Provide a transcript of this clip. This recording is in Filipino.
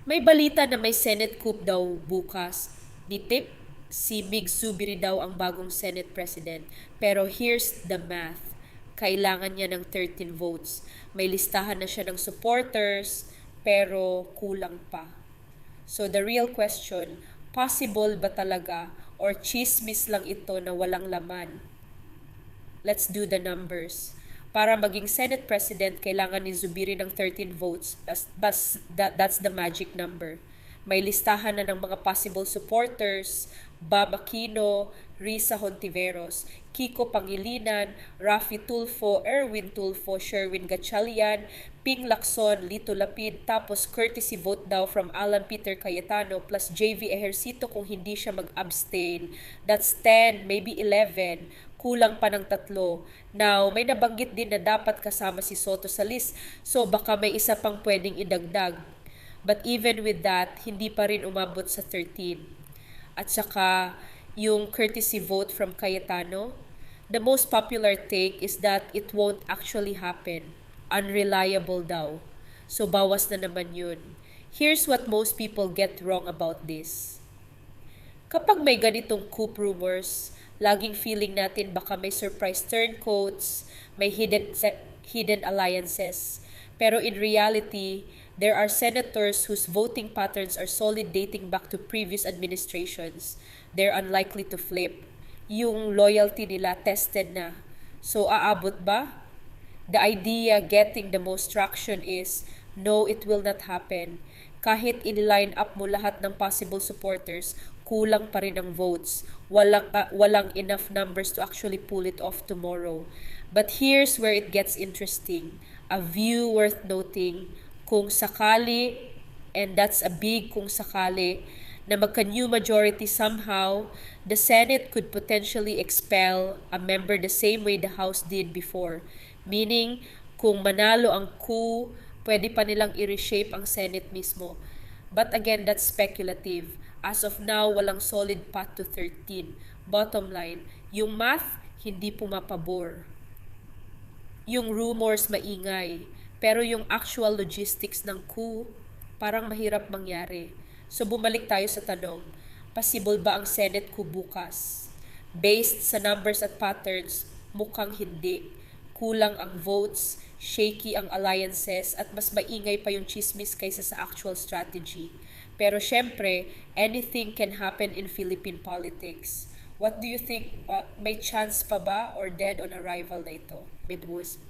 May balita na may Senate coup daw bukas. Nitip, si Mig Zubiri daw ang bagong Senate President. Pero here's the math. Kailangan niya ng 13 votes. May listahan na siya ng supporters, pero kulang pa. So the real question, possible ba talaga or chismis lang ito na walang laman? Let's do the numbers. Para maging Senate President, kailangan ni Zubiri ng 13 votes. That's the magic number. May listahan na ng mga possible supporters, Bob Aquino, Risa Hontiveros, Kiko Pangilinan, Raffy Tulfo, Erwin Tulfo, Sherwin Gatchalian, Ping Lacson, Lito Lapid, tapos courtesy vote daw from Alan Peter Cayetano plus JV Ejercito kung hindi siya mag-abstain. That's 10, maybe 11. Kulang pa ng 3. Now, may nabanggit din na dapat kasama si Soto sa list, so baka may isa pang pwedeng idagdag. But even with that, hindi pa rin umabot sa 13. At saka, yung courtesy vote from Cayetano, the most popular take is that it won't actually happen. Unreliable daw. So, bawas na naman yun. Here's what most people get wrong about this. Kapag may ganitong coup rumors, laging feeling natin baka may surprise turncoats, may hidden alliances. Pero in reality, there are senators whose voting patterns are solid dating back to previous administrations. They're unlikely to flip. Yung loyalty nila tested na. So aabot ba? The idea getting the most traction is, no, it will not happen. Kahit in-line up mo lahat ng possible supporters, kulang pa rin ang votes. Walang enough numbers to actually pull it off tomorrow. But here's where it gets interesting. A view worth noting, kung sakali, and that's a big kung sakali, na magka-new majority somehow, the Senate could potentially expel a member the same way the House did before. Meaning, kung manalo ang coup, pwede pa nilang i-reshape ang Senate mismo. But again, that's speculative. As of now, walang solid path to 13. Bottom line, yung math, hindi pumapabor. Yung rumors maingay, pero yung actual logistics ng coup, parang mahirap mangyari. So bumalik tayo sa tanong, possible ba ang Senate coup bukas? Based sa numbers at patterns, mukhang hindi. Kulang ang votes, shaky ang alliances, at mas maingay pa yung chismis kaysa sa actual strategy. Pero syempre, anything can happen in Philippine politics. What do you think? May chance pa ba or dead on arrival na ito? Midwest.